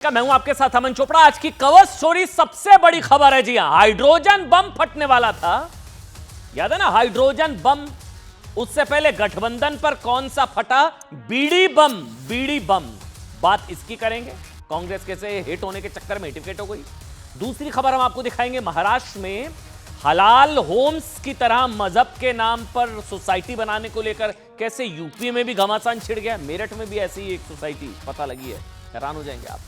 मैं हूं आपके साथ अमन चोपड़ा। आज की कवर स्टोरी सबसे बड़ी खबर है। जी हां, हाइड्रोजन बम फटने वाला था, याद है ना? Hydrogen bomb. उससे पहले गठबंधन पर कौन सा फटा? बीड़ी बम। बीड़ी बम, बात इसकी करेंगे। कांग्रेस कैसे हिट होने के चक्कर में हिट हो गई। दूसरी खबर हम आपको दिखाएंगे, महाराष्ट्र में हलाल होम्स की तरह मजहब के नाम पर सोसाइटी बनाने को लेकर कैसे यूपी में भी घमासान छिड़ गया। मेरठ में भी ऐसी एक सोसाइटी पता लगी है, हैरान हो जाएंगे आप।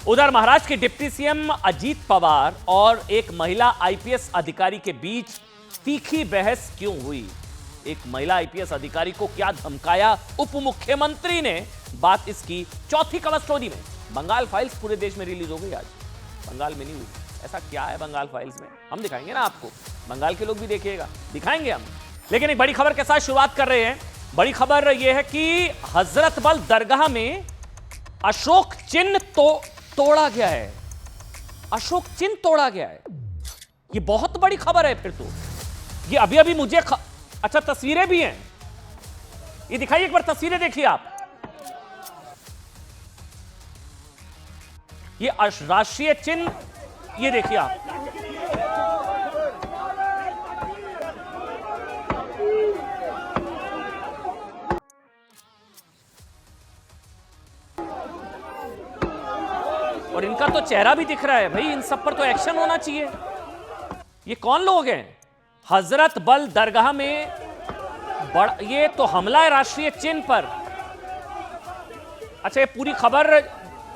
उधर महाराष्ट्र के डिप्टी सीएम अजीत पवार और एक महिला आईपीएस अधिकारी के बीच तीखी बहस क्यों हुई? एक महिला आईपीएस अधिकारी को क्या धमकाया उप मुख्यमंत्री ने, बात इसकी चौथी कवर स्टोरी में। बंगाल फाइल्स पूरे देश में रिलीज हो गई आज, बंगाल में नहीं हुई। ऐसा क्या है बंगाल फाइल्स में, हम दिखाएंगे ना आपको। बंगाल के लोग भी देखिएगा, दिखाएंगे हम। लेकिन एक बड़ी खबर के साथ शुरुआत कर रहे हैं। बड़ी खबर यह है कि हजरतबल दरगाह में अशोक चिन्ह तोड़ा गया है। अशोक चिन्ह तोड़ा गया है, ये बहुत बड़ी खबर है। फिर तो ये अभी मुझे अच्छा, तस्वीरें भी हैं, ये दिखाइए एक बार, तस्वीरें देखिए आप। ये राष्ट्रीय चिन्ह, ये देखिए आप। और इनका तो चेहरा भी दिख रहा है भाई, इन सब पर तो एक्शन होना चाहिए। ये कौन लोग हैं? हजरत बल दरगाह में ये तो हमला है राष्ट्रीय चिन्ह पर। अच्छा, ये पूरी खबर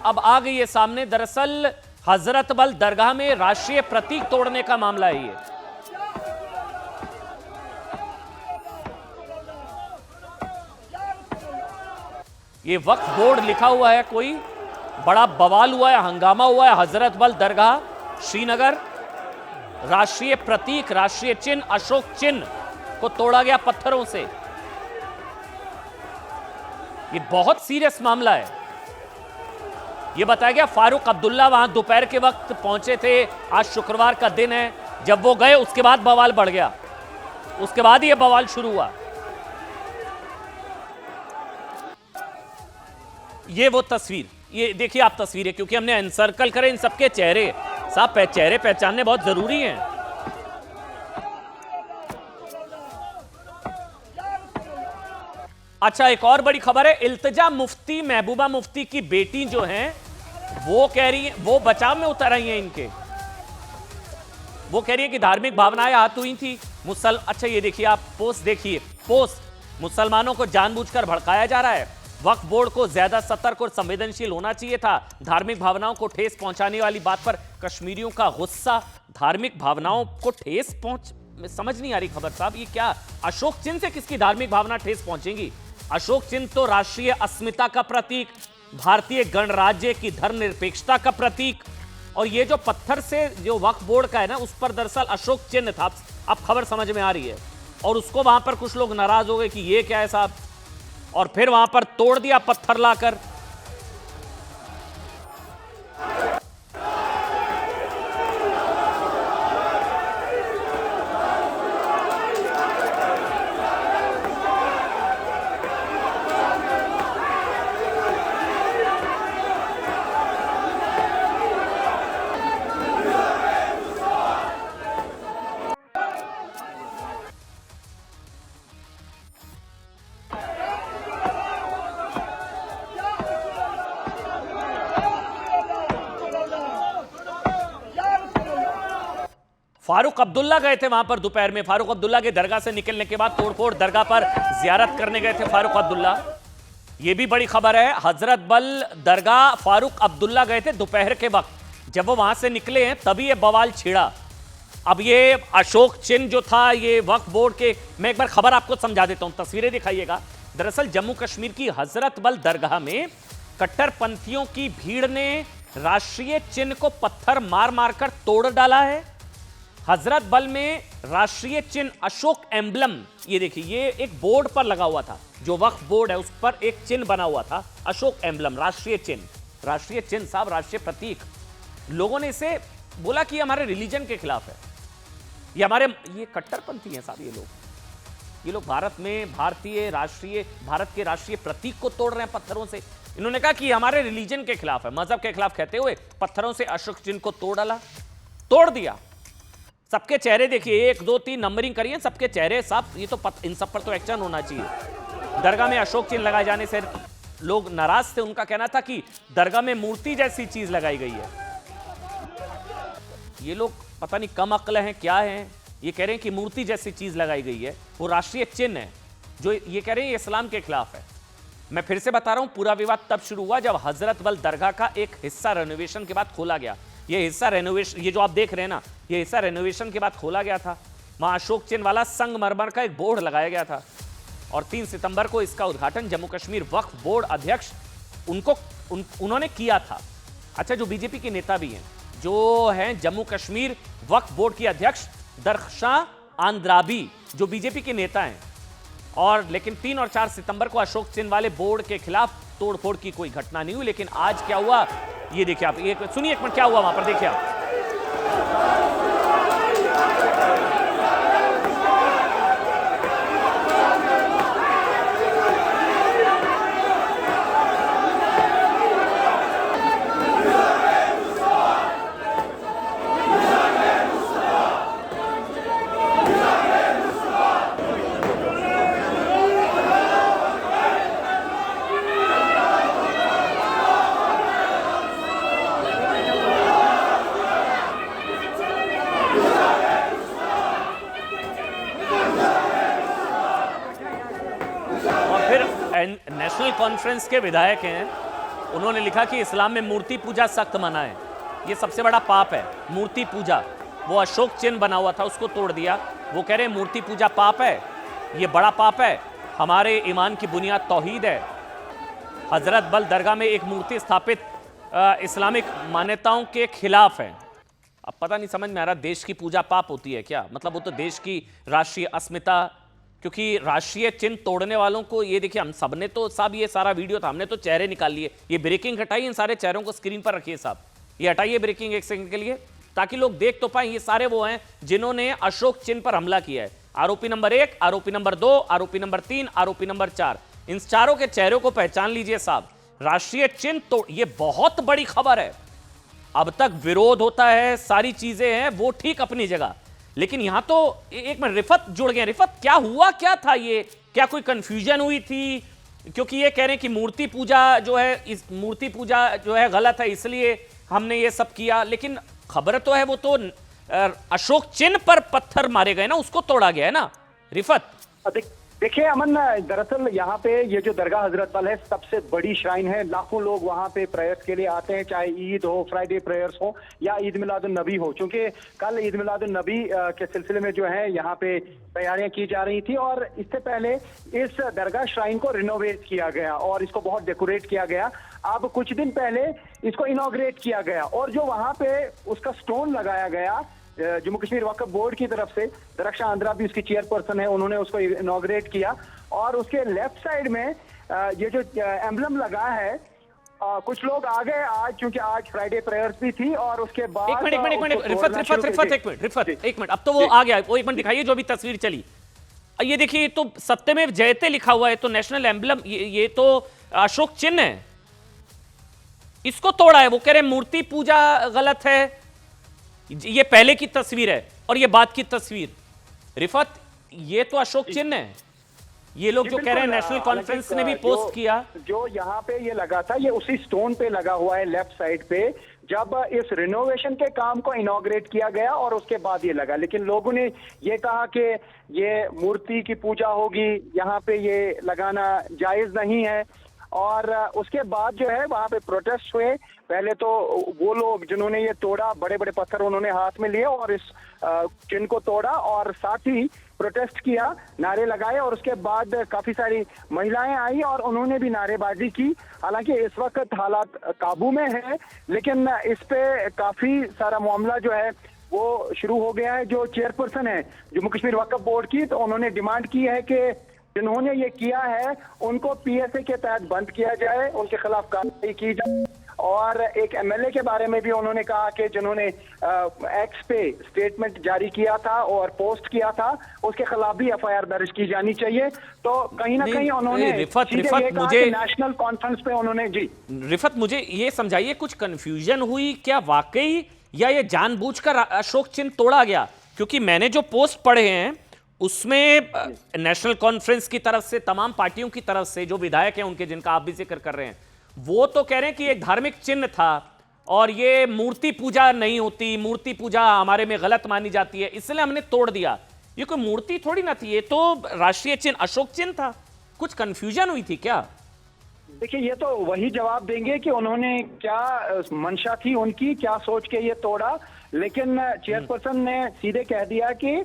अब आ गई है सामने। दरअसल हजरत बल दरगाह में राष्ट्रीय प्रतीक तोड़ने का मामला है ये वक्फ बोर्ड लिखा हुआ है, कोई बड़ा बवाल हुआ है, हंगामा हुआ है। हजरत बल दरगाह श्रीनगर, राष्ट्रीय प्रतीक, राष्ट्रीय चिन्ह अशोक चिन्ह को तोड़ा गया पत्थरों से। ये बहुत सीरियस मामला है। ये बताया गया फारूक अब्दुल्ला वहां दोपहर के वक्त पहुंचे थे। आज शुक्रवार का दिन है, जब वो गए उसके बाद बवाल बढ़ गया, उसके बाद ये बवाल शुरू हुआ। ये वो तस्वीर, ये देखिए आप तस्वीरें, क्योंकि हमने एनसर्कल करे इन सबके चेहरे। साहब, चेहरे पहचानने बहुत जरूरी हैं। अच्छा, एक और बड़ी खबर है। इल्तिजा मुफ्ती महबूबा मुफ्ती की बेटी जो हैं, वो कह रही है, वो बचाव में उतर आई हैं इनके। वो कह रही है कि धार्मिक भावनाएं आहत हुई थी। अच्छा, ये देखिए आप पोस्ट देखिए, पोस्ट। मुसलमानों को जानबूझकर भड़काया जा रहा है। वक्फ बोर्ड को ज्यादा सतर्क और संवेदनशील होना चाहिए था। धार्मिक भावनाओं को ठेस पहुंचाने वाली बात पर कश्मीरियों का गुस्सा। धार्मिक भावनाओं को ठेस समझ नहीं आ रही खबर साहब, ये क्या? अशोक चिन्ह से किसकी धार्मिक भावना ठेस पहुंचेगी? अशोक चिन्ह तो राष्ट्रीय अस्मिता का प्रतीक, भारतीय गणराज्य की धर्मनिरपेक्षता का प्रतीक। और ये जो पत्थर से जो वक्फ बोर्ड का है ना, उस पर दरअसल अशोक चिन्ह था। अब खबर समझ में आ रही है। और उसको वहां पर कुछ लोग नाराज हो गए कि ये क्या है साहब, और फिर वहां पर तोड़ दिया पत्थर लाकर। फारूक अब्दुल्ला गए थे वहां पर दोपहर में। फारूक अब्दुल्ला के दरगाह से निकलने के बाद तोड़फोड़, दरगाह पर जियारत करने गए थे फारूक अब्दुल्ला। यह भी बड़ी खबर है। हजरत बल दरगाह फारूक अब्दुल्ला गए थे दोपहर के वक्त। जब वो वहां से निकले हैं तभी ये बवाल छिड़ा। अब ये अशोक चिन्ह जो था, ये वक्फ बोर्ड के, मैं एक बार खबर आपको समझा देता हूं, तस्वीरें दिखाइएगा। दरअसल जम्मू कश्मीर की हजरत बल दरगाह में कट्टरपंथियों की भीड़ ने राष्ट्रीय चिन्ह को पत्थर मार मारकर तोड़ डाला है। हजरत बल में राष्ट्रीय चिन्ह अशोक एम्बलम, ये देखिए, ये एक बोर्ड पर लगा हुआ था, जो वक्फ बोर्ड है उस पर एक चिन्ह बना हुआ था, अशोक एम्बलम, राष्ट्रीय चिन्ह। राष्ट्रीय चिन्ह साहब, राष्ट्रीय प्रतीक। लोगों ने इसे बोला कि हमारे रिलीजन के खिलाफ है, ये कट्टरपंथी हैं साहब। ये लोग भारत में भारत के राष्ट्रीय प्रतीक को तोड़ रहे हैं पत्थरों से। इन्होंने कहा कि हमारे रिलीजन के खिलाफ है, मजहब के खिलाफ कहते हुए पत्थरों से अशोक चिन्ह को तोड़ डाला, तोड़ दिया। सबके चेहरे देखिए, 1 2 3 नंबरिंग करिए, सबके चेहरे साफ। ये तो इन सब पर तो एक्शन होना चाहिए। दरगाह में अशोक चिन्ह लगाए जाने से लोग नाराज थे। उनका कहना था कि दरगाह में मूर्ति जैसी चीज लगाई गई है। ये लोग पता नहीं कम अक्ल हैं क्या हैं, ये कह रहे हैं कि मूर्ति जैसी चीज लगाई गई है, वो राष्ट्रीय चिन्ह है, जो ये कह रहे हैं ये इस्लाम के खिलाफ है। मैं फिर से बता रहा हूं, पूरा विवाद तब शुरू हुआ जब हजरत बल दरगाह का एक हिस्सा रेनोवेशन के बाद खोला गया। ये हिस्सा रेनोवेशन, ये जो आप देख रहे हैं ना, ये हिस्सा रेनोवेशन के बाद खोला गया था। वहां अशोक चिन्ह वाला संगमरमर का एक बोर्ड लगाया गया था और 3 सितंबर को इसका उद्घाटन जम्मू कश्मीर वक्फ बोर्ड अध्यक्ष उन्होंने किया था। अच्छा, जो बीजेपी के नेता भी हैं, जो हैं जम्मू कश्मीर वक्फ बोर्ड की अध्यक्ष दरख्शां आंद्राबी, जो बीजेपी के नेता हैं, और लेकिन 3 और 4 सितंबर को अशोक चिन्ह वाले बोर्ड के खिलाफ तोड़फोड़ की कोई घटना नहीं हुई। लेकिन आज क्या हुआ ये देखिए आप, ये सुनिए एक मिनट क्या हुआ वहां पर, देखिए आप। नेशनल कॉन्फ्रेंस के विधायक हैं, उन्होंने लिखा कि इस्लाम में मूर्ति पूजा सख्त मना है, ये सबसे बड़ा पाप है मूर्ति पूजा। वो अशोक चिन्ह बना हुआ था उसको तोड़ दिया, वो कह रहे हैं मूर्ति पूजा पाप है, ये बड़ा पाप है, हमारे ईमान की बुनियाद तौहीद है। हजरत बल दरगाह में एक मूर्ति स्थापित इस्लामिक मान्यताओं के खिलाफ है। अब पता नहीं समझ में आ रहा, देश की पूजा पाप होती है क्या? मतलब वो तो देश की राष्ट्रीय अस्मिता, क्योंकि राष्ट्रीय चिन्ह तोड़ने वालों को, ये देखिए हम सब ने तो साहब, ये सारा वीडियो था, हमने तो चेहरे निकाल लिए। ये ब्रेकिंग हटाइए, इन सारे चेहरों को स्क्रीन पर रखिए साहब, ये हटाइए ब्रेकिंग 1 सेकंड के लिए, ताकि लोग देख तो पाए। ये सारे वो हैं जिन्होंने अशोक चिन्ह पर हमला किया है। आरोपी नंबर 1, आरोपी नंबर 2, आरोपी नंबर 3, आरोपी नंबर 4, इन चारों के चेहरों को पहचान लीजिए साहब। राष्ट्रीय चिन्ह तो ये बहुत बड़ी खबर है। अब तक विरोध होता है, सारी चीजें हैं, वो ठीक अपनी जगह, लेकिन यहां तो एक मिनट, रिफत जुड़ गए। रिफत, क्या हुआ, क्या था ये? क्या कोई कंफ्यूजन हुई थी? क्योंकि ये कह रहे हैं कि मूर्ति पूजा जो है, इस मूर्ति पूजा जो है गलत है, इसलिए हमने ये सब किया। लेकिन खबर तो है वो तो अशोक चिन्ह पर पत्थर मारे गए ना, उसको तोड़ा गया है ना रिफत। देखिए अमन, दरअसल यहाँ पे ये जो दरगाह हजरत बल है सबसे बड़ी श्राइन है। लाखों लोग वहाँ पे प्रेयर्स के लिए आते हैं, चाहे ईद हो, फ्राइडे प्रेयर्स हो या ईद मिलादुन नबी हो। क्योंकि कल ईद मिलादुन नबी के सिलसिले में जो है यहाँ पे तैयारियां की जा रही थी और इससे पहले इस दरगाह श्राइन को रिनोवेट किया गया और इसको बहुत डेकोरेट किया गया। अब कुछ दिन पहले इसको इनॉग्रेट किया गया और जो वहाँ पे उसका स्टोन लगाया गया जम्मू कश्मीर वक्फ बोर्ड की तरफ से, दरख्शां आंद्राबी उसकी चेयरपर्सन है, उन्होंने उसको इनॉग्रेट किया और उसके लेफ्ट साइड में ये जो एम्बलम लगा है, कुछ लोग आ गए आज, क्योंकि आज फ्राइडे प्रेयर्स भी थी और उसके बाद एक मिनट, अब तो वो आ गया, वो एक मिनट दिखाइए जो अभी तस्वीर चली। ये देखिए, तो सत्यमेव जयते लिखा हुआ है, तो नेशनल एम्बलम, ये तो अशोक चिन्ह है, इसको तोड़ा है। वो कह रहे मूर्ति पूजा गलत है। ये पहले की तस्वीर है और ये बाद की तस्वीर। रिफत, ये तो अशोक चिन्ह है। ये लोग जो कह रहे हैं, नेशनल कॉन्फ्रेंस ने भी पोस्ट किया, जो यहाँ पे ये लगा था, ये उसी स्टोन पे लगा हुआ है लेफ्ट साइड पे, जब इस रिनोवेशन के काम को इनॉग्रेट किया गया और उसके बाद ये लगा। लेकिन लोगों ने ये कहा कि ये मूर्ति की पूजा होगी, यहाँ पे ये लगाना जायज नहीं है। और उसके बाद जो है वहां पे प्रोटेस्ट हुए। पहले तो वो लोग जिन्होंने ये तोड़ा, बड़े बड़े पत्थर उन्होंने हाथ में लिए और इस चिन्ह को तोड़ा और साथ ही प्रोटेस्ट किया, नारे लगाए और उसके बाद काफी सारी महिलाएं आई और उन्होंने भी नारेबाजी की। हालांकि इस वक्त हालात काबू में है, लेकिन इस पे काफी सारा मामला जो है वो शुरू हो गया है। जो चेयरपर्सन है जम्मू कश्मीर वक्फ बोर्ड की, तो उन्होंने डिमांड की है कि जिन्होंने ये किया है उनको पीएसए के तहत बंद किया जाए, उनके खिलाफ कार्रवाई की जाए और एक एमएलए के बारे में भी उन्होंने कहा कि जिन्होंने एक्स पे स्टेटमेंट जारी किया था और पोस्ट किया था, उसके खिलाफ भी एफआईआर दर्ज की जानी चाहिए। तो कहीं ना कहीं उन्होंने रिफत सीधे ये कहा मुझे कि नेशनल कॉन्फ्रेंस पे उन्होंने जी रिफत मुझे ये समझाइए, कुछ कंफ्यूजन हुई क्या वाकई, या ये जानबूझकर अशोक चिन्ह तोड़ा गया? क्योंकि मैंने जो पोस्ट पढ़े हैं उसमें नेशनल कॉन्फ्रेंस की तरफ से, तमाम पार्टियों की तरफ से, जो विधायक हैं उनके, जिनका आप भी जिक्र कर रहे हैं, वो तो कह रहे हैं कि एक धार्मिक चिन्ह था और ये मूर्ति पूजा नहीं होती, मूर्ति पूजा हमारे में गलत मानी जाती है, इसलिए हमने तोड़ दिया। ये कोई मूर्ति थोड़ी ना थी, ये तो राष्ट्रीय चिन्ह अशोक चिन्ह था। कुछ कंफ्यूजन हुई थी क्या? देखिए, ये तो वही जवाब देंगे कि उन्होंने क्या मंशा थी उनकी, क्या सोच के ये तोड़ा। लेकिन चेयरपर्सन ने सीधे कह दिया कि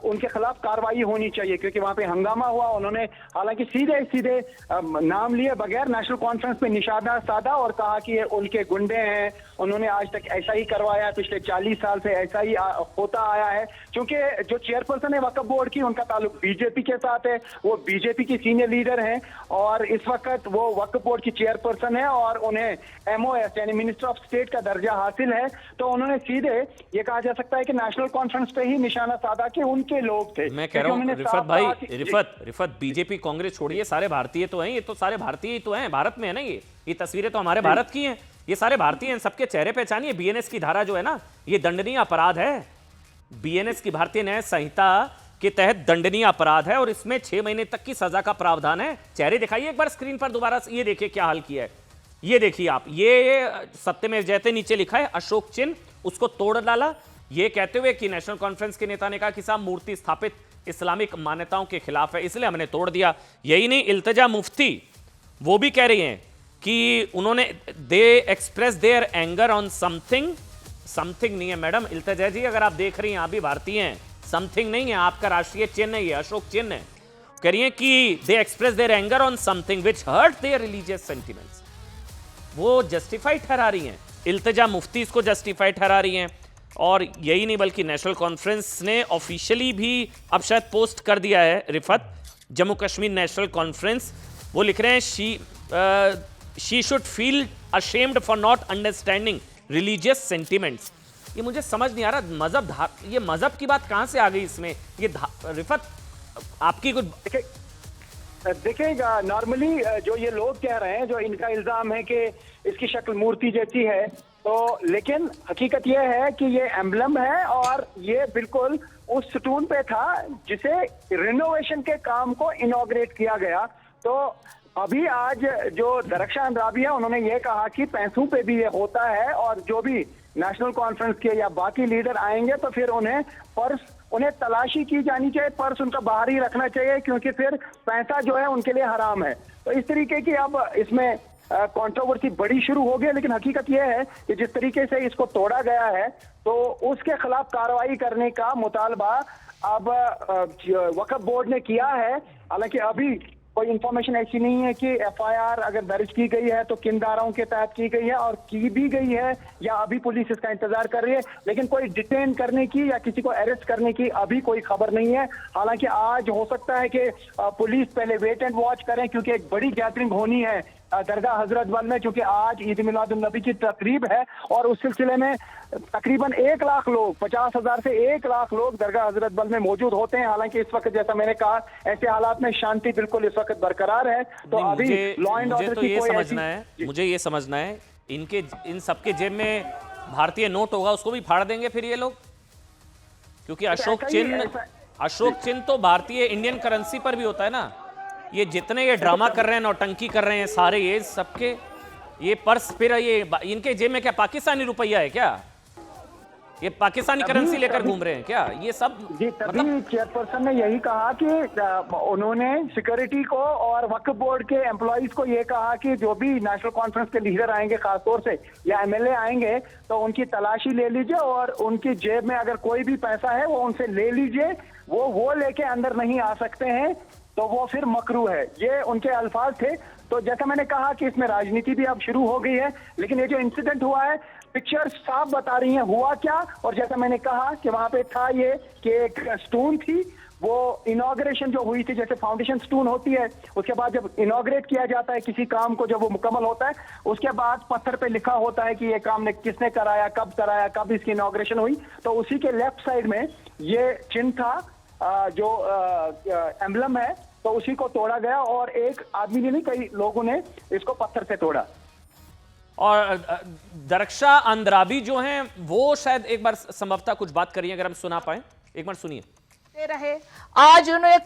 उनके खिलाफ कार्रवाई होनी चाहिए, क्योंकि वहां पे हंगामा हुआ। उन्होंने हालांकि सीधे सीधे नाम लिए बगैर नेशनल कॉन्फ्रेंस पे निशाना साधा और कहा कि ये उनके गुंडे हैं, उन्होंने आज तक ऐसा ही करवाया, पिछले 40 साल से ऐसा ही होता आया है। क्योंकि जो चेयरपर्सन है वक्फ बोर्ड की, उनका ताल्लुक बीजेपी के साथ है, वो बीजेपी की सीनियर लीडर हैं और इस वक्त वो वक्फ बोर्ड की चेयरपर्सन है और उन्हें MOS यानी मिनिस्टर ऑफ स्टेट का दर्जा हासिल है। तो उन्होंने सीधे ये कहा जा सकता है कि नेशनल कॉन्फ्रेंस पे ही निशाना साधा कि उनके लोग थे। मैं कह रहा हूं रिफत भाई, रिफत बीजेपी कांग्रेस छोड़िए, सारे भारतीय तो हैं, ये तो सारे भारतीय ही तो हैं, भारत में है ना, ये तस्वीरें तो हमारे भारत की हैं, ये सारे भारतीय हैं, सबके चेहरे पहचानिए। BNS की धारा जो है ना, ये दंडनीय अपराध है। BNS की भारतीय न्याय संहिता के तहत दंडनीय अपराध है और इसमें 6 महीने तक की सजा का प्रावधान है। चेहरे दिखाइए एक बार स्क्रीन पर दोबारा, ये देखिए क्या हाल किया है, ये देखिए आप, ये सत्यमेव जयते नीचे लिखा है अशोक चिन्ह, उसको तोड़ डाला, ये कहते हुए कि नेशनल कॉन्फ्रेंस के नेता ने कहा कि साहब मूर्ति स्थापित इस्लामिक मान्यताओं के खिलाफ है, इसलिए हमने तोड़ दिया। यही नहीं, इल्तिजा मुफ्ती वो भी कह रही हैं कि उन्होंने they express their anger on something, something नहीं है मैडम, इल्तिजा जी अगर आप देख रही हैं, आप भी भारतीय हैं, समथिंग नहीं है, आपका राष्ट्रीय चिन्ह है, ये अशोक चिन्ह है। कह रही हैं कि they express their anger on something which hurt their religious sentiments. वो जस्टिफाइड ठहरा रही हैं, इल्तिजा मुफ्ती इसको जस्टिफाइड ठहरा रही हैं। और यही नहीं बल्कि नेशनल कॉन्फ्रेंस ने ऑफिशियली भी अब शायद पोस्ट कर दिया है रिफत, जम्मू कश्मीर नेशनल कॉन्फ्रेंस, वो लिख रहे हैं she should feel ashamed for not understanding religious sentiments. ये मुझे समझ नहीं आ रहा, मजहब, ये मजहब की बात कहां से आ गई इसमें? ये रिफत आपकी कुछ देखिएगा, नॉर्मली जो ये लोग कह रहे हैं, जो इनका इल्जाम है कि इसकी शक्ल मूर्ति जैसी है, तो लेकिन हकीकत यह है कि ये एम्बलम है और ये बिल्कुल उस स्टून पे था जिसे रिनोवेशन के काम को इनॉग्रेट किया गया। तो अभी आज जो दरख्शान राबी है, उन्होंने ये कहा कि पैसों पे भी ये होता है और जो भी नेशनल कॉन्फ्रेंस के या बाकी लीडर आएंगे तो फिर उन्हें तलाशी की जानी चाहिए, पर्स उनका बाहर ही रखना चाहिए, क्योंकि फिर पैसा जो है उनके लिए हराम है। तो इस तरीके की अब इसमें कंट्रोवर्सी बड़ी शुरू हो गई। लेकिन हकीकत यह है कि जिस तरीके से इसको तोड़ा गया है, तो उसके खिलाफ कार्रवाई करने का मुतालबा अब वक्फ बोर्ड ने किया है। हालांकि अभी कोई इंफॉर्मेशन ऐसी नहीं है कि एफआईआर अगर दर्ज की गई है तो किन धाराओं के तहत की गई है और की भी गई है या अभी पुलिस इसका इंतजार कर रही है। लेकिन कोई डिटेन करने की या किसी को अरेस्ट करने की अभी कोई खबर नहीं है। हालांकि आज हो सकता है कि पुलिस पहले वेट एंड वॉच करें, क्योंकि एक बड़ी गैदरिंग होनी है दरगाह हजरत बल में, क्योंकि आज ईद मिलादुन नबी की तकरीब है और उस सिलसिले में तकरीबन 1 लाख लोग, 50,000 से 1 लाख लोग दरगाह हजरत बल में मौजूद होते हैं। हालांकि इस वक्त जैसा मैंने कहा, ऐसे हालात में शांति बिल्कुल इस वक्त बरकरार है। तो अभी लॉ एंड ऑर्डर की कोई मुझे ये समझना है, इन सबके जेब में भारतीय नोट होगा, उसको भी फाड़ देंगे फिर ये लोग, क्योंकि अशोक चिन्ह तो भारतीय इंडियन करेंसी पर भी होता है ना। ये जितने ये ड्रामा कर रहे हैं, नौटंकी कर रहे हैं सारे, ये सबके ये पर्स, फिर ये इनके जेब में क्या पाकिस्तानी रुपया है क्या? ये पाकिस्तानी करेंसी लेकर घूम रहे हैं क्या ये सब? जी, तभी चेयरपर्सन ने यही कहा कि उन्होंने सिक्योरिटी को और वक्फ बोर्ड के एम्प्लॉइज को ये कहा कि जो भी नेशनल कॉन्फ्रेंस के लीडर आएंगे, खासतौर से या एमएलए आएंगे, तो उनकी तलाशी ले लीजिए और उनकी जेब में अगर कोई भी पैसा है वो उनसे ले लीजिए, वो लेके अंदर नहीं आ सकते हैं, तो वो फिर मकरू है। ये उनके अल्फाज थे। तो जैसा मैंने कहा कि इसमें राजनीति भी अब शुरू हो गई है, लेकिन ये जो इंसिडेंट हुआ है, पिक्चर्स साफ बता रही हैं हुआ क्या। और जैसा मैंने कहा कि वहां पे था ये कि एक स्टोन थी वो इनॉग्रेशन जो हुई थी, जैसे फाउंडेशन स्टोन होती है, उसके बाद जब इनॉग्रेट किया जाता है किसी काम को, जब वो मुकम्मल होता है, उसके बाद पत्थर पे लिखा होता है कि ये काम ने किसने कराया, कब इसकी इनॉग्रेशन हुई। तो उसी के लेफ्ट साइड में ये चिन्ह था, जो एम्बलम है, तो उसी को तोड़ा गया और एक आदमी ने नहीं, कई लोगों ने इसको पत्थर से तोड़ा। और दरक्षा अंद्राबी जो हैं वो शायद एक बार संभवतः कुछ बात करिए, अगर हम सुना पाए, एक बार सुनिए। रहे आज उन्हें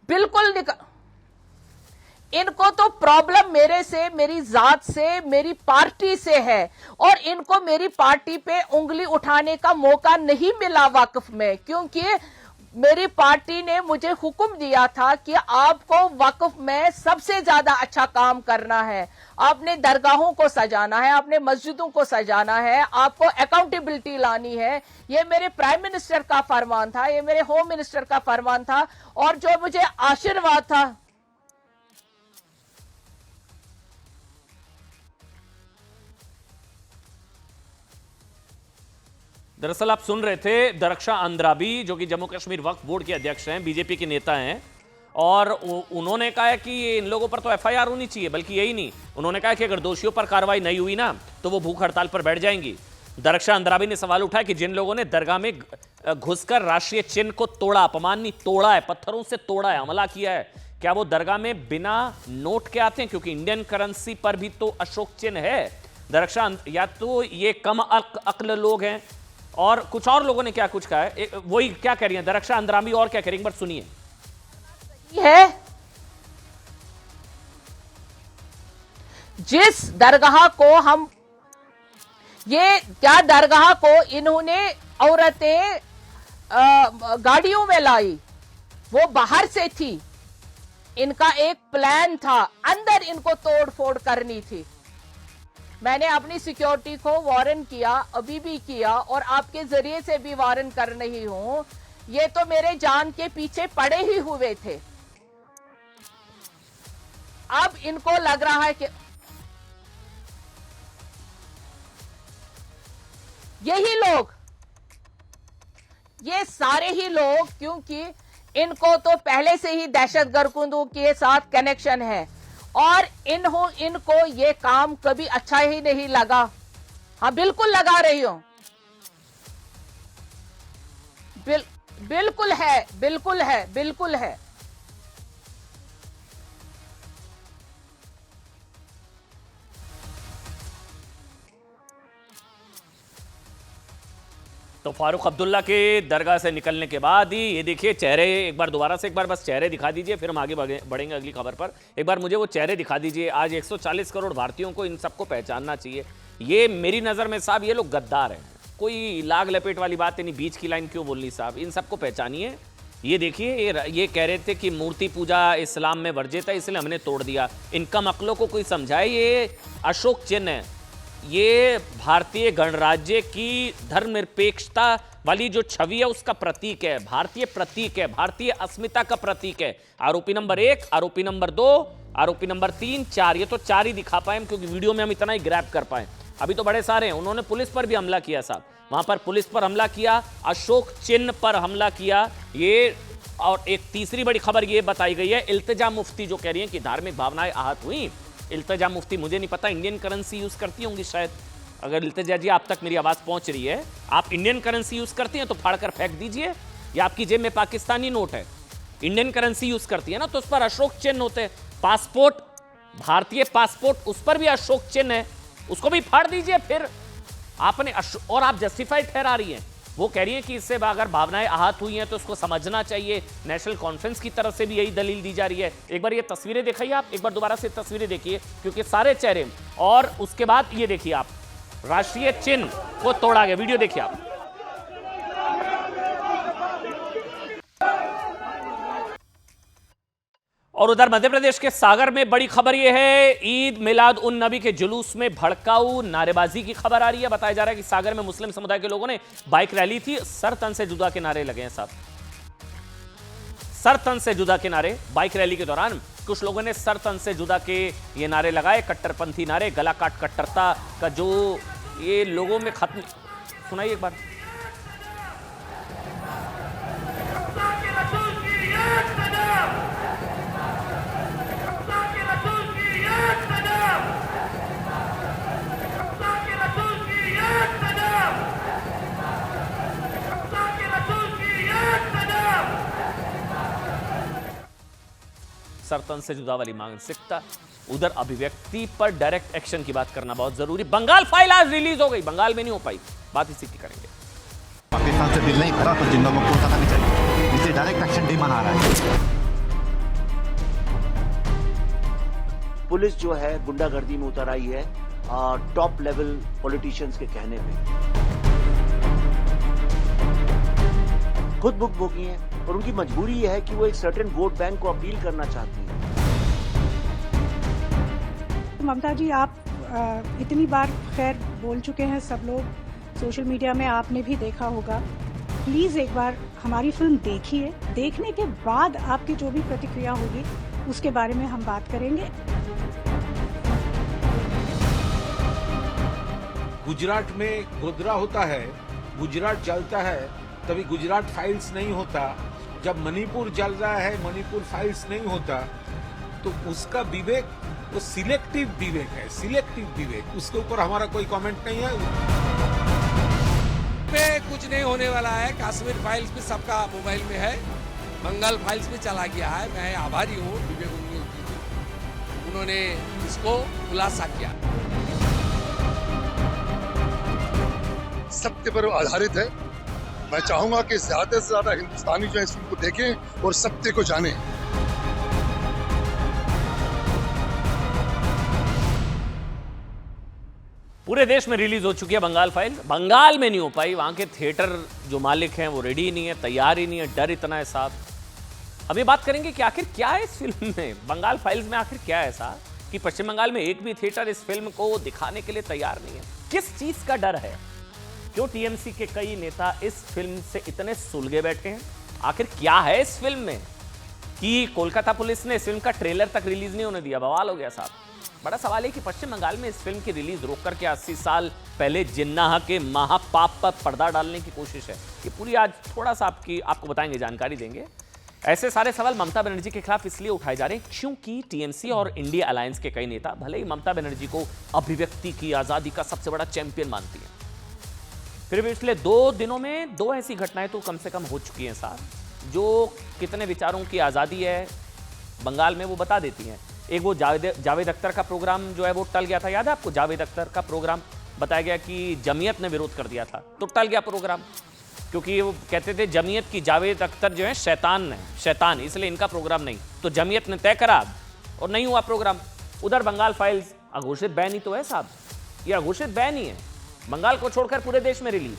बिल्कुल इनको तो प्रॉब्लम मेरे से, मेरी जात से, मेरी पार्टी से है, और इनको मेरी पार्टी पे उंगली उठाने का मौका नहीं मिला वक्फ में, क्योंकि मेरी पार्टी ने मुझे हुक्म दिया था कि आपको वक्फ में सबसे ज्यादा अच्छा काम करना है, आपने दरगाहों को सजाना है, आपने मस्जिदों को सजाना है, आपको अकाउंटेबिलिटी लानी है। ये मेरे प्राइम मिनिस्टर का फरमान था, ये मेरे होम मिनिस्टर का फरमान था, और जो मुझे आशीर्वाद था। दरअसल आप सुन रहे थे दरक्षा अंद्राबी, जो कि जम्मू कश्मीर वक्फ बोर्ड के अध्यक्ष हैं, बीजेपी के नेता हैं, और उन्होंने कहा है कि इन लोगों पर तो एफआईआर होनी चाहिए, बल्कि यही नहीं, उन्होंने कहा कि अगर दोषियों पर कार्रवाई नहीं हुई ना तो वो भूख हड़ताल पर बैठ जाएंगी। दरक्षा अंद्राबी ने सवाल उठाया कि जिन लोगों ने दरगाह में घुसकर राष्ट्रीय चिन्ह को तोड़ा, अपमान नहीं, तोड़ा है, पत्थरों से तोड़ा है, हमला किया है, क्या वो दरगाह में बिना नोट के आते हैं? क्योंकि इंडियन करेंसी पर भी तो अशोक चिन्ह है। दरक्षा, या तो ये कम अक्ल लोग हैं, और कुछ और लोगों ने क्या कुछ कहा है, वही क्या कह रही है दरक्षा अंद्राबी, और क्या कह रही है, एक बार सुनिए। है जिस दरगाह को हम, ये क्या दरगाह को इन्होंने औरतें गाड़ियों में लाई, वो बाहर से थी, इनका एक प्लान था, अंदर इनको तोड़ फोड़ करनी थी। मैंने अपनी सिक्योरिटी को वार्न किया, अभी भी किया, और आपके जरिए से भी वार्न कर रही हूं, ये तो मेरे जान के पीछे पड़े ही हुए थे। अब इनको लग रहा है कि यही लोग, ये सारे ही लोग, क्योंकि इनको तो पहले से ही दहशतगर्दों के साथ कनेक्शन है, और इनको ये काम कभी अच्छा ही नहीं लगा। हाँ, बिल्कुल लगा रही हूं, बिल्कुल है, बिल्कुल है, बिल्कुल है। तो फारूक अब्दुल्ला के दरगाह से निकलने के बाद ही ये देखिए चेहरे, एक बार दोबारा से एक बार बस चेहरे दिखा दीजिए, फिर हम आगे बढ़ेंगे अगली खबर पर। एक बार मुझे वो चेहरे दिखा दीजिए। आज 140 करोड़ भारतीयों को इन सबको पहचानना चाहिए। ये मेरी नज़र में साहब ये लोग गद्दार हैं, कोई लाग लपेट वाली बात नहीं, बीच की लाइन क्यों बोलनी साहब, इन सबको पहचानिए। ये देखिए, ये कह रहे थे कि मूर्ति पूजा इस्लाम में वर्जित है, इसलिए हमने तोड़ दिया। इनका अक्लों को कोई समझाए, ये अशोक चिन्ह है, ये भारतीय गणराज्य की धर्मनिरपेक्षता वाली जो छवि है उसका प्रतीक है, भारतीय प्रतीक है, भारतीय अस्मिता का प्रतीक है। आरोपी नंबर 1, आरोपी नंबर 2, आरोपी नंबर 3, 4, ये तो 4 ही दिखा पाए हम, क्योंकि वीडियो में हम इतना ही ग्रैब कर पाए, अभी तो बड़े सारे हैं। उन्होंने पुलिस पर भी हमला किया साहब, वहां पर पुलिस पर हमला किया, अशोक चिन्ह पर हमला किया। ये और एक तीसरी बड़ी खबर ये बताई गई है, इल्तिजा मुफ्ती जो कह रही है कि धार्मिक भावनाएं आहत हुई। इल्तिजा मुफ्ती मुझे नहीं पता, इंडियन करेंसी यूज करती होंगी शायद। अगर इल्तिजा जी आप तक मेरी आवाज पहुंच रही है, आप इंडियन करेंसी यूज करती हैं तो फाड़कर फेंक दीजिए, या आपकी जेब में पाकिस्तानी नोट है, इंडियन करेंसी यूज करती है ना, तो उस पर अशोक चिन्ह होते हैं। पासपोर्ट, भारतीय पासपोर्ट, उस पर भी अशोक चिन्ह है, उसको भी फाड़ दीजिए। फिर आपने और आप जस्टिफाइड ठहरा रही हैं, वो कह रही है कि इससे अगर भावनाएं आहत हुई हैं तो उसको समझना चाहिए। नेशनल कॉन्फ्रेंस की तरफ से भी यही दलील दी जा रही है। एक बार ये तस्वीरें दिखाइए आप, एक बार दोबारा से तस्वीरें देखिए, क्योंकि सारे चेहरे, और उसके बाद ये देखिए आप, राष्ट्रीय चिन्ह को तोड़ा गया, वीडियो देखिए आप। और उधर मध्य प्रदेश के सागर में बड़ी खबर यह है, ईद मिलाद उन नबी के जुलूस में भड़काऊ नारेबाजी की खबर आ रही है। बताया जा रहा है कि सागर में मुस्लिम समुदाय के लोगों ने बाइक रैली थी, सर तन से जुदा के नारे लगे हैं साहब, सर तन से जुदा के नारे। बाइक रैली के दौरान कुछ लोगों ने सर तन से जुदा के ये नारे लगाए, कट्टरपंथी नारे, गला काट कट्टरता का जो ये लोगों में खत्म। सुनाइए एक बार। सर तन से जुदा वाली मानसिकता, उधर अभिव्यक्ति पर डायरेक्ट एक्शन की बात करना बहुत जरूरी। बंगाल फाइल आज रिलीज हो गई, बंगाल में नहीं हो पाई, बात इसी की करेंगे। पाकिस्तान से दिल नहीं भरा तो जिन लोगों को कोलकाता भी चाहिए, इसे डायरेक्ट एक्शन डिमांड आ रहा है। पुलिस जो है गुंडागर्दी में उतर आई है टॉप लेवल पॉलिटिशियंस के कहने पे। खुद बुक भोगी है और उनकी मजबूरी यह है कि वो एक सर्टेन वोट बैंक को अपील करना चाहती है। ममता जी, आप इतनी बार खैर बोल चुके हैं, सब लोग सोशल मीडिया में आपने भी देखा होगा। प्लीज एक बार हमारी फिल्म देखिए, देखने के बाद आपकी जो भी प्रतिक्रिया होगी उसके बारे में हम बात करेंगे। गुजरात में गोधरा होता है, गुजरात जलता है, तभी गुजरात फाइल्स नहीं होता। जब मणिपुर जल रहा है, मणिपुर फाइल्स नहीं होता, तो उसका विवेक वो सिलेक्टिव विवेक है, सिलेक्टिव विवेक। उसके ऊपर हमारा कोई कमेंट नहीं है। पे कुछ नहीं होने वाला है। कश्मीर फाइल्स भी सबका मोबाइल में है, बंगाल फाइल्स भी चला गया है। मैं आभारी हूँ विवेक उन्नील जी, उन्होंने इसको खुलासा किया। सत्य पर आधारित है। मैं चाहूंगा कि ज्यादा से ज्यादा हिंदुस्तानी जो है इस फिल्म को देखें और सत्य को जानें। पूरे देश में रिलीज हो चुकी है बंगाल फाइल, बंगाल में नहीं हो पाई। वहां के थिएटर जो मालिक हैं वो रेडी नहीं है, तैयार ही नहीं है, डर इतना है साहब। अब ये बात करेंगे कि आखिर क्या है इस फिल्म में, बंगाल फाइल्स में आखिर क्या है ऐसा कि पश्चिम बंगाल में एक भी थिएटर इस फिल्म को दिखाने के लिए तैयार नहीं है। किस चीज का डर है, क्यों टीएमसी के कई नेता इस फिल्म से इतने सुलगे बैठे हैं? आखिर क्या है इस फिल्म में कि कोलकाता पुलिस ने इस फिल्म का ट्रेलर तक रिलीज नहीं होने दिया? बवाल हो गया साहब। बड़ा सवाल है कि पश्चिम बंगाल में इस फिल्म की रिलीज रोक करके 80 साल पहले जिन्नाह के महापाप पर पर्दा डालने की कोशिश है। ये पूरी आज थोड़ा सा आपको बताएंगे, जानकारी देंगे। ऐसे सारे सवाल ममता बनर्जी के खिलाफ इसलिए उठाए जा रहे हैं क्योंकि टीएमसी और इंडिया अलायंस के कई नेता भले ही ममता बनर्जी को अभिव्यक्ति की आजादी का सबसे बड़ा चैंपियन मानती है, फिर भी पिछले 2 दिनों में 2 ऐसी घटनाएं तो कम से कम हो चुकी हैं साहब, जो कितने विचारों की आज़ादी है बंगाल में वो बता देती हैं। एक वो जावेद अख्तर का प्रोग्राम जो है वो टल गया था, याद है आपको? जावेद अख्तर का प्रोग्राम बताया गया कि जमीयत ने विरोध कर दिया था, तो टल गया प्रोग्राम, क्योंकि वो कहते थे जमीयत की जावेद अख्तर जो है शैतान, इसलिए इनका प्रोग्राम नहीं। तो जमीयत ने तय करा और नहीं हुआ प्रोग्राम। उधर बंगाल फाइल्स अघोषित बैन ही तो है साहब, ये अघोषित बैन ही है, बंगाल को छोड़कर पूरे देश में रिलीज।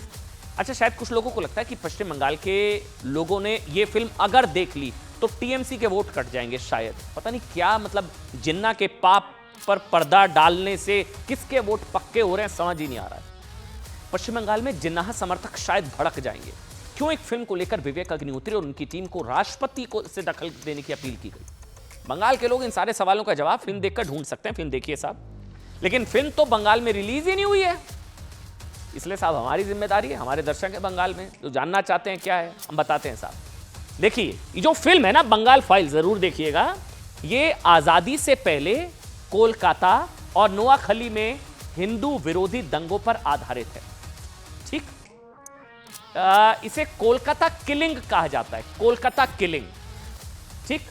अच्छा, शायद कुछ लोगों को लगता है कि पश्चिम बंगाल के लोगों ने ये फिल्म अगर देख ली तो टीएमसी के वोट कट जाएंगे, शायद, पता नहीं क्या मतलब। जिन्ना के पाप पर पर्दा डालने से किसके वोट पक्के हो रहे हैं समझ ही नहीं आ रहा है। पश्चिम बंगाल में जिन्ना समर्थक शायद भड़क जाएंगे। क्यों? एक फिल्म को लेकर विवेक अग्निहोत्री और उनकी टीम को राष्ट्रपति को से दखल देने की अपील की गई। बंगाल के लोग इन सारे सवालों का जवाब फिल्म देखकर ढूंढ सकते हैं, फिल्म देखिए साहब, लेकिन फिल्म तो बंगाल में रिलीज ही नहीं हुई है। इसलिए साहब हमारी जिम्मेदारी है, हमारे दर्शक है बंगाल में, जो जानना चाहते हैं क्या है हम बताते हैं साहब। देखिए, ये जो फिल्म है ना बंगाल फाइल, जरूर देखिएगा। ये आजादी से पहले कोलकाता और नोआखली में हिंदू विरोधी दंगों पर आधारित है, ठीक? इसे कोलकाता किलिंग कहा जाता है, कोलकाता किलिंग, ठीक?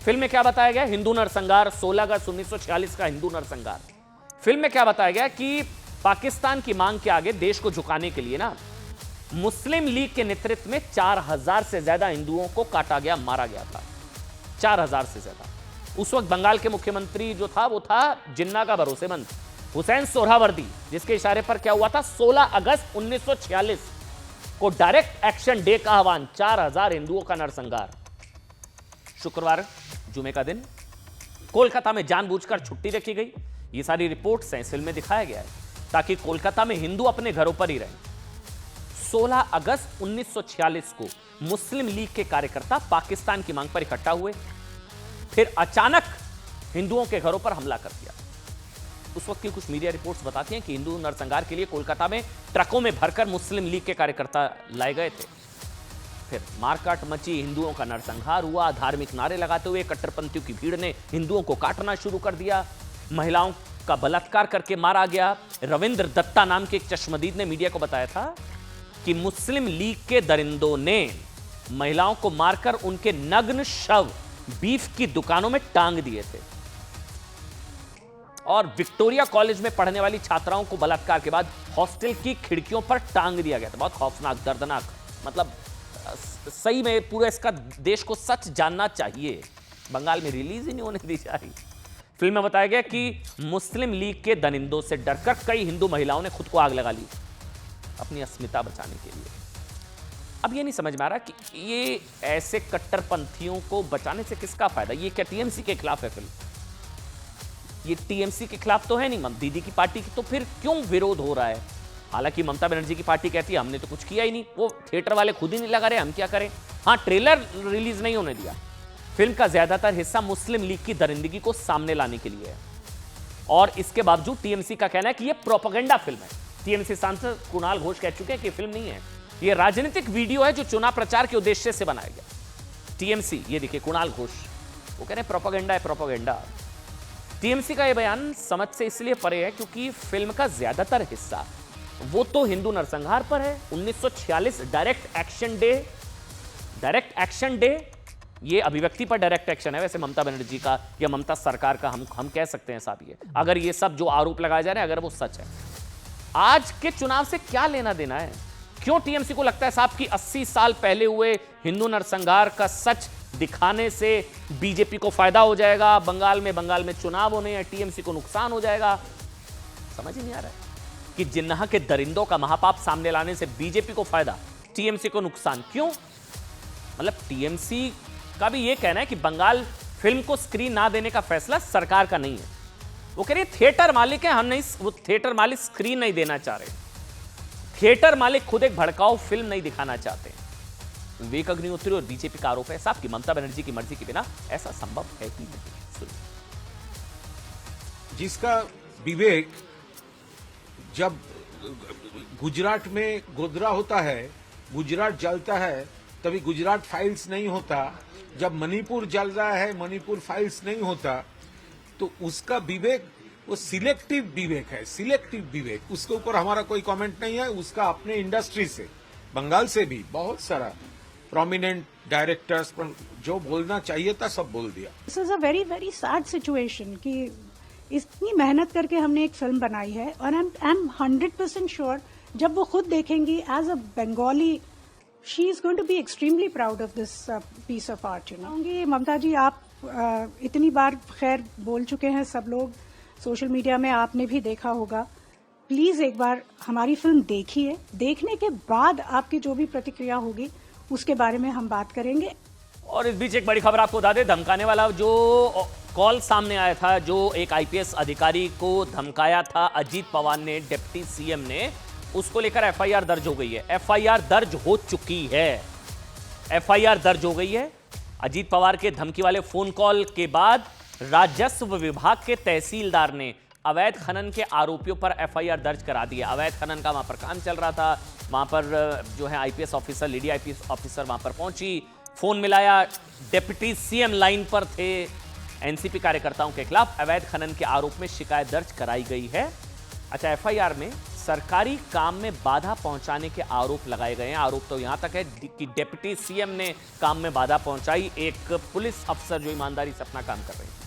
फिल्म में क्या बताया गया? हिंदू नरसंहार, 16 अगस्त 1946 का हिंदू नरसंहार। फिल्म में क्या बताया गया कि पाकिस्तान की मांग के आगे देश को झुकाने के लिए ना मुस्लिम लीग के नेतृत्व में 4000 से ज्यादा हिंदुओं को काटा गया, मारा गया था, 4000 से ज्यादा। उस वक्त बंगाल के मुख्यमंत्री जो था वो था जिन्ना का भरोसेमंद हुसैन सोहरावर्दी, जिसके इशारे पर क्या हुआ था, 16 अगस्त 1946 को डायरेक्ट एक्शन डे का आह्वान, 4000 हिंदुओं का नरसंहार। शुक्रवार जुमे का दिन कोलकाता में जानबूझकर छुट्टी रखी गई। ये सारी रिपोर्ट्स हैं, इस फिल्म में दिखाया गया है, ताकि कोलकाता में हिंदू अपने घरों पर ही रहें। 16 अगस्त 1946 को मुस्लिम लीग के कार्यकर्ता पाकिस्तान की मांग पर इकट्ठा हुए, फिर अचानक हिंदुओं के घरों पर हमला कर दिया। उस वक्त की कुछ मीडिया रिपोर्ट्स बताती हैं कि हिंदू नरसंहार के लिए कोलकाता में ट्रकों में भरकर मुस्लिम लीग के कार्यकर्ता लाए गए थे। फिर मारकाट मची, हिंदुओं का नरसंहार हुआ, धार्मिक नारे लगाते हुए कट्टरपंथियों की भीड़ ने हिंदुओं को काटना शुरू कर दिया, महिलाओं का बलात्कार करके मारा गया। रविंद्र दत्ता नाम के एक चश्मदीद ने मीडिया को बताया था कि मुस्लिम लीग के दरिंदों ने महिलाओं को मारकर उनके नग्न शव बीफ की दुकानों में टांग दिए थे और विक्टोरिया कॉलेज में पढ़ने वाली छात्राओं को बलात्कार के बाद हॉस्टल की खिड़कियों पर टांग दिया गया था। बहुत खौफनाक, दर्दनाक, मतलब सही में पूरा इसका देश को सच जानना चाहिए। बंगाल में रिलीज ही नहीं होने दी जा रही। फिल्म में बताया गया कि मुस्लिम लीग के दरिंदों से डरकर कई हिंदू महिलाओं ने खुद को आग लगा ली अपनी अस्मिता बचाने के लिए। अब ये नहीं समझ में आ रहा कि ये ऐसे कट्टरपंथियों को बचाने से किसका फायदा। ये क्या टीएमसी के खिलाफ है फिल्म? ये टीएमसी के खिलाफ तो है नहीं, दीदी की पार्टी की, तो फिर क्यों विरोध हो रहा है? हालांकि ममता बनर्जी की पार्टी कहती है हमने तो कुछ किया ही नहीं, वो थिएटर वाले खुद ही नहीं लगा रहे, हम क्या करें। हाँ, ट्रेलर रिलीज नहीं होने दिया। फिल्म का ज्यादातर हिस्सा मुस्लिम लीग की दरिंदगी को सामने लाने के लिए है और इसके बावजूद टीएमसी का कहना है कि यह प्रोपेगेंडा फिल्म है। टीएमसी सांसद कुणाल घोष कह चुके हैं कि फिल्म नहीं है, यह राजनीतिक वीडियो है जो चुनाव प्रचार के उद्देश्य से बनाया गया। टीएमसी, ये देखिए कुणाल घोष, वो कह रहे हैं प्रोपेगेंडा है, प्रोपेगेंडा। टीएमसी का यह बयान समझ से इसलिए परे है क्योंकि फिल्म का ज्यादातर हिस्सा वो तो हिंदू नरसंहार पर है। 1946 डायरेक्ट एक्शन डे, ये अभिव्यक्ति पर डायरेक्ट एक्शन है वैसे ममता बनर्जी का या ममता सरकार का, हम कह सकते हैं साहब। ये अगर ये सब जो आरोप लगाए जा रहे हैं अगर वो सच है, आज के चुनाव से क्या लेना देना है? क्यों टीएमसी को लगता है साहब कि 80 साल पहले हुए हिंदू नरसंहार का सच दिखाने से बीजेपी को फायदा हो जाएगा, बंगाल में चुनाव होने हैं, टीएमसी को नुकसान हो जाएगा? समझ ही नहीं आ रहा है कि जिन्ना के दरिंदों का महापाप सामने लाने से बीजेपी को फायदा, टीएमसी को नुकसान। क्यों? मतलब टीएमसी का भी ये कहना है कि बंगाल फिल्म को स्क्रीन ना देने का फैसला सरकार का नहीं है। वो कह रही है थिएटर मालिक है, हम नहीं, वो थिएटर मालिक स्क्रीन नहीं देना चाह रहे। थिएटर मालिक खुद एक भड़काऊ फिल्म नहीं दिखाना चाहते। विवेक अग्निहोत्री और बीजेपी का आरोप है साहब कि ममता बनर्जी की मर्जी के बिना ऐसा संभव है ही नहीं। सुनिए। जिसका विवेक जब गुजरात में गोधरा होता है, गुजरात जलता है, तभी गुजरात फाइल्स नहीं होता। जब मणिपुर जल रहा है, मणिपुर फाइल्स नहीं होता, तो उसका विवेक वो सिलेक्टिव विवेक है, सिलेक्टिव विवेक। उसके ऊपर हमारा कोई कमेंट नहीं है। उसका अपने इंडस्ट्री से, बंगाल से भी बहुत सारा प्रोमिनेंट डायरेक्टर्स जो बोलना चाहिए था सब बोल दिया। This is a very very sad situation कि इतनी मेहनत करके हमने एक फिल्म बनाई है और आई एम 100% श्योर जब वो खुद देखेंगी as a Bengali, she is going to be extremely proud of this piece of art. You know, Mamata ji आप इतनी बार खैर बोल चुके हैं, सब लोग सोशल मीडिया में आपने भी देखा होगा। प्लीज एक बार हमारी फिल्म देखिए, देखने के बाद आपकी जो भी प्रतिक्रिया होगी उसके बारे में हम बात करेंगे। और इस बीच एक बड़ी खबर आपको बता दें, धमकाने वाला जो कॉल सामने आया था, जो एक आईपीएस अधिकारी को धमकाया था अजीत पवार ने, डिप्टी सीएम ने, उसको लेकर एफआईआर दर्ज हो गई है। एफआईआर दर्ज हो चुकी है, एफआईआर दर्ज हो गई है। अजीत पवार के धमकी वाले फोन कॉल के बाद राजस्व विभाग के तहसीलदार ने अवैध खनन के आरोपियों पर एफआईआर दर्ज करा दी है। अवैध खनन का वहां पर काम चल रहा था, वहां पर जो है IPS officer, lady IPS officer वहां पर पहुंची, फोन मिलाया, डिप्टी सीएम लाइन पर थे। एनसीपी कार्यकर्ताओं के खिलाफ अवैध खनन के आरोप में शिकायत दर्ज कराई गई है। अच्छा, एफआईआर में सरकारी काम में बाधा पहुंचाने के आरोप लगाए गए हैं। आरोप तो यहां तक है कि डिप्टी सीएम ने काम में बाधा पहुंचाई, एक पुलिस अफसर जो ईमानदारी से अपना काम कर रही है।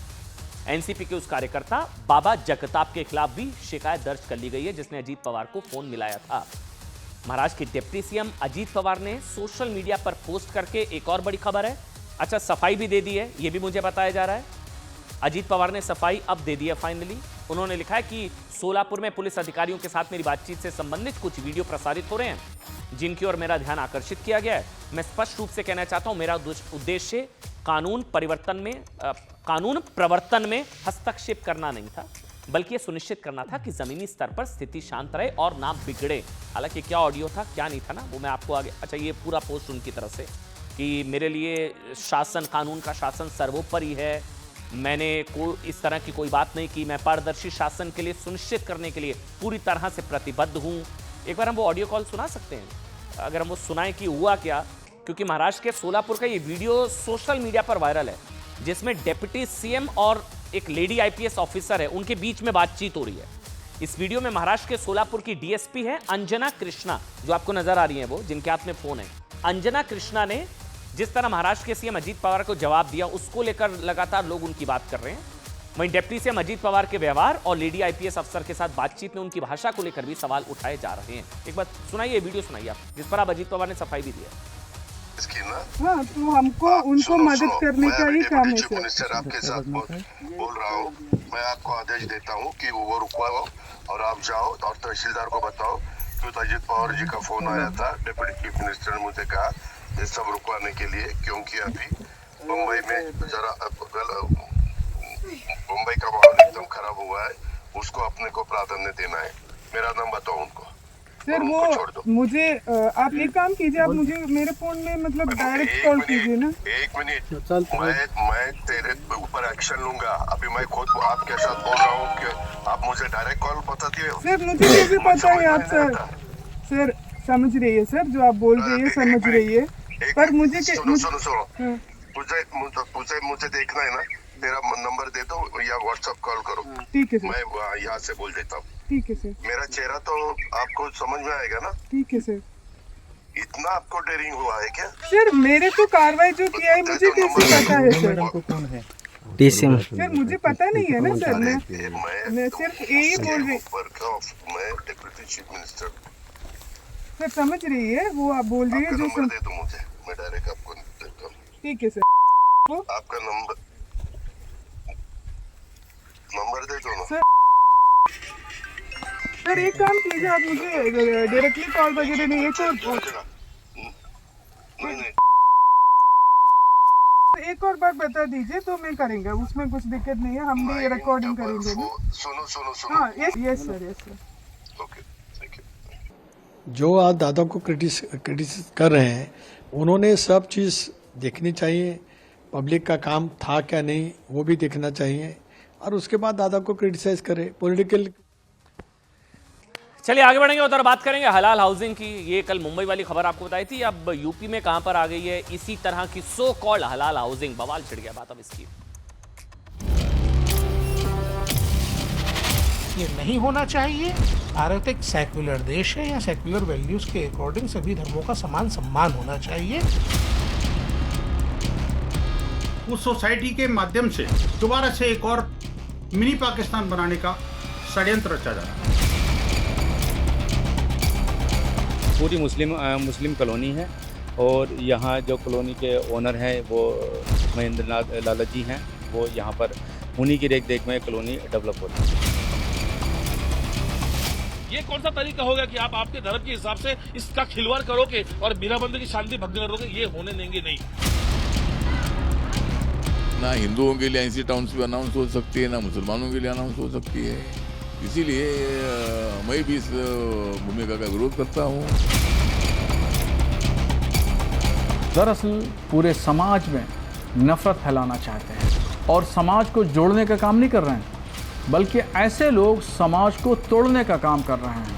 एनसीपी के उस कार्यकर्ता बाबा जगताप के खिलाफ भी शिकायत दर्ज कर ली गई है, जिसने अजीत पवार को फोन मिलाया था। महाराष्ट्र के डिप्टी सीएम अजीत पवार ने सोशल मीडिया पर पोस्ट करके एक और बड़ी खबर है, अच्छा सफाई भी दे दी है, यह भी मुझे बताया जा रहा है। अजीत पवार ने सफाई अब दे दी है फाइनली। उन्होंने लिखा है कि सोलापुर में पुलिस अधिकारियों के साथ मेरी बातचीत से संबंधित कुछ वीडियो प्रसारित हो रहे हैं जिनकी ओर मेरा ध्यान आकर्षित किया गया है। मैं स्पष्ट रूप से कहना चाहता हूं, मेरा उद्देश्य कानून प्रवर्तन में हस्तक्षेप करना नहीं था, बल्कि यह सुनिश्चित करना था कि जमीनी स्तर पर स्थिति शांत रहे और ना बिगड़े। हालांकि क्या ऑडियो था क्या नहीं था ना, वो मैं आपको आगे, अच्छा ये पूरा पोस्ट उनकी तरफ से कि मेरे लिए शासन, कानून का शासन सर्वोपरि है, मैंने इस तरह की कोई बात नहीं की, मैं पारदर्शी शासन के लिए सुनिश्चित करने के लिए पूरी तरह से प्रतिबद्ध हूं। एक बार हम वो ऑडियो कॉल सुना सकते हैं, अगर हम वो सुनाएं कि हुआ क्या, क्योंकि महाराष्ट्र के सोलापुर का ये वीडियो सोशल मीडिया पर वायरल है, जिसमें डिप्टी सीएम और एक लेडी आईपीएस ऑफिसर है, उनके बीच में बातचीत हो रही है। इस वीडियो में महाराष्ट्र के सोलापुर की डीएसपी है अंजना कृष्णा, जो आपको नजर आ रही है, वो जिनके हाथ में फोन है। अंजना कृष्णा ने जिस तरह महाराष्ट्र के सीएम अजीत पवार को जवाब दिया, उसको लेकर लगातार लोग उनकी बात कर रहे हैं। वहीं डिप्टी सीएम अजीत पवार के व्यवहार और लेडी आईपीएस अफसर के साथ बातचीत में उनकी भाषा को लेकर भी सवाल उठाए जा रहे हैं। एक बार सुनाइए, वीडियो सुनाइए आप, जिस पर आप अजीत पवार ने सफाई भी दिया। हाँ, तो हमको उनको मदद करने का ही काम है चीफ मिनिस्टर आपके साथ बोल रहा हूँ। मैं आपको आदेश देता हूँ कि वो रुकवाओ और आप जाओ और तहसीलदार को बताओ कि अजीत पवार जी का फोन आया था, डिप्टी चीफ मिनिस्टर ने मुझे कहा ये सब रुकवाने के लिए, क्योंकि अभी मुंबई में जरा मुंबई का माहौल एकदम खराब हुआ है, उसको अपने को प्राधान्य देना है। मेरा नाम बताओ उनको। सर वो मुझे आप एक काम कीजिए, आप मुझे मेरे फोन में मतलब डायरेक्ट कॉल कीजिए ना। एक मिनट, मैं तेरे ऊपर एक्शन लूंगा। अभी मैं खुद आपके साथ बोल रहा हूँ कि आप मुझे डायरेक्ट कॉल बताती हो। सर मुझे कैसे पता है आप सर समझ रही है सर, जो आप बोल रही है समझ रही है, पर मुझे सुनो मुझे देखना है ना, तेरा नंबर दे दो या व्हाट्सएप कॉल करो। ठीक है सर, मैं यहाँ से बोल देता हूँ। ठीक है सर, मेरा चेहरा तो आपको समझ में आएगा ना। ठीक है सर। इतना आपको डेयरिंग हुआ है क्या? सर मेरे को कार्रवाई जो किया है मुझे कैसे पता है सर? सर मुझे पता नहीं है ना सर, मैं सिर्फ यही बोल रही। मैं डिप्टी चीफ मिनिस्टर। सर समझ रही है वो आप बोल रही है जो नंबर दे दो मुझे, मैं डायरेक्ट आपको देता हूँ। ठीक है सर, आपका नंबर दे दो ना। सर एक काम कीजिए, आप मुझे डायरेक्टली कॉल वगैरह नहीं है तो एक और बात बता दीजिए तो मैं करेंगे, उसमें कुछ दिक्कत नहीं है, हम भी रिकॉर्डिंग करेंगे। सुनो। हाँ yes sir. Okay, thank you. जो आज दादा को क्रिटिसाइज कर रहे हैं, उन्होंने सब चीज़ देखनी चाहिए। पब्लिक का काम था क्या नहीं वो भी देखना चाहिए, और उसके बाद दादा को क्रिटिसाइज करें। पॉलिटिकल। चलिए आगे बढ़ेंगे, उधर बात करेंगे हलाल हाउसिंग की। ये कल मुंबई वाली खबर आपको बताई थी, अब यूपी में कहां पर आ गई है इसी तरह की सो कॉल्ड हलाल हाउसिंग। बवाल छिड़ गया बात अब इसकी। ये नहीं होना चाहिए। भारत एक सेक्युलर देश है, या सेक्युलर वैल्यूज के अकॉर्डिंग सभी धर्मों का समान सम्मान होना चाहिए। उस सोसाइटी के माध्यम से दोबारा से एक और मिनी पाकिस्तान बनाने का षड्यंत्र रचा जा रहा है। पूरी मुस्लिम कॉलोनी है, और यहाँ जो कॉलोनी के ओनर हैं वो महेंद्र नाथ लाला जी हैं, वो यहाँ पर उन्हीं की देख देख में कॉलोनी डेवलप होती है। ये कौन सा तरीका होगा कि आप आपके धर्म के हिसाब से इसका खिलवाड़ करोगे और बिना बंदे की शांति भंग करोगे? ये होने देंगे नहीं। ना हिंदुओं के लिए ऐसी टाउनशिप अनाउंस हो सकती है, ना मुसलमानों के लिए अनाउंस हो सकती है। इसीलिए मैं भी इस भूमिका का विरोध करता हूँ। दरअसल पूरे समाज में नफरत फैलाना चाहते हैं और समाज को जोड़ने का काम नहीं कर रहे हैं, बल्कि ऐसे लोग समाज को तोड़ने का काम कर रहे हैं।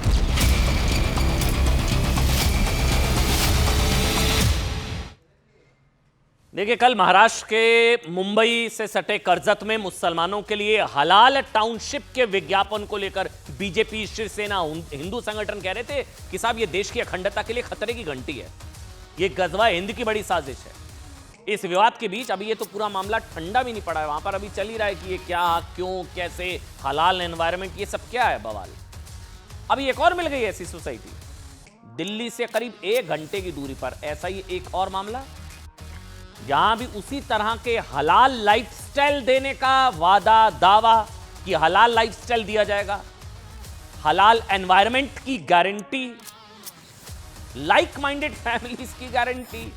देखिए, कल महाराष्ट्र के मुंबई से सटे कर्जत में मुसलमानों के लिए हलाल टाउनशिप के विज्ञापन को लेकर बीजेपी, शिवसेना, हिंदू संगठन कह रहे थे कि साहब ये देश की अखंडता के लिए खतरे की घंटी है, ये गजवा हिंद की बड़ी साजिश है। इस विवाद के बीच अभी ये तो पूरा मामला ठंडा भी नहीं पड़ा है, वहां पर अभी चल ही रहा है कि ये क्या, क्यों, कैसे, हलाल एनवायरनमेंट, ये सब क्या है बवाल। अभी एक और मिल गई ऐसी सोसाइटी दिल्ली से करीब 1 घंटे की दूरी पर, ऐसा ही एक और मामला जहां भी उसी तरह के हलाल लाइफस्टाइल देने का वादा, दावा कि हलाल लाइफस्टाइल दिया जाएगा, हलाल एनवायरनमेंट की गारंटी, लाइक माइंडेड फैमिलीज की गारंटी।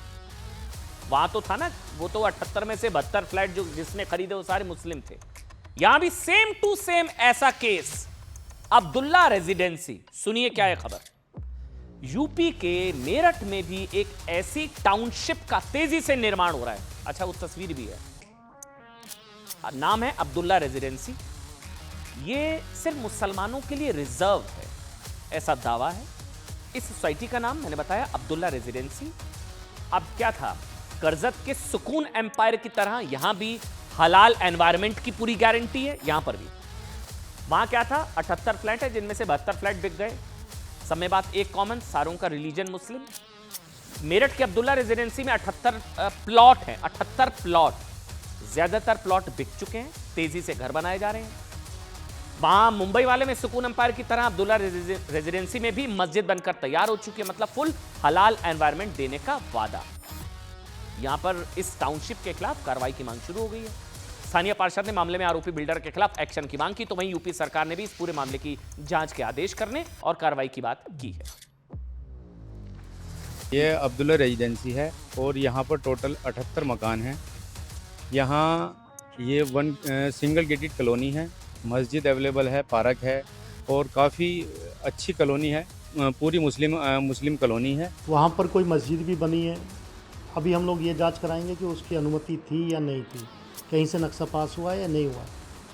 वहां तो था ना, वो तो 78 में से 72 फ्लैट जो जिसने खरीदे वो सारे मुस्लिम थे। यहां भी सेम टू सेम ऐसा केस, अब्दुल्ला रेजिडेंसी। सुनिए क्या है खबर। यूपी के मेरठ में भी एक ऐसी टाउनशिप का तेजी से निर्माण हो रहा है। अच्छा, वो तस्वीर भी है, नाम है अब्दुल्ला रेजिडेंसी। ये सिर्फ मुसलमानों के लिए रिजर्व है, ऐसा दावा है। इस सोसाइटी का नाम मैंने बताया अब्दुल्ला रेजिडेंसी। अब क्या था, कर्जत के सुकून एम्पायर की तरह यहां भी हलाल एनवायरनमेंट की पूरी गारंटी है, यहां पर भी। वहां क्या था, 78 फ्लैट है जिनमें से 72 फ्लैट बिक गए। सब में बात एक कॉमन, सारों का रिलीजन मुस्लिम। मेरठ के अब्दुल्ला रेजिडेंसी में 78 प्लॉट हैं, 78 प्लॉट। ज्यादातर प्लॉट बिक चुके हैं, तेजी से घर बनाए जा रहे हैं। वहां मुंबई वाले में सुकून एम्पायर की तरह अब्दुल्ला रेजिडेंसी में भी मस्जिद बनकर तैयार हो चुकी है, मतलब फुल हलाल एनवायरनमेंट देने का वादा। यहां पर इस टाउनशिप के खिलाफ कार्रवाई की मांग शुरू हो गई है। स्थानीय पार्षद ने मामले में आरोपी बिल्डर के खिलाफ एक्शन की मांग की, तो वहीं यूपी सरकार ने भी इस पूरे मामले की जांच के आदेश करने और कार्रवाई की बात की है। ये अब्दुल्ला रेजिडेंसी है और यहाँ पर टोटल 78 मकान हैं। यहाँ ये सिंगल गेटेड कॉलोनी है, मस्जिद अवेलेबल है, पार्क है और काफ़ी अच्छी कॉलोनी है, पूरी मुस्लिम कॉलोनी है। वहाँ पर कोई मस्जिद भी बनी है, अभी हम लोग ये जांच कराएंगे कि उसकी अनुमति थी या नहीं थी, कहीं से नक्शा पास हुआ है या नहीं हुआ।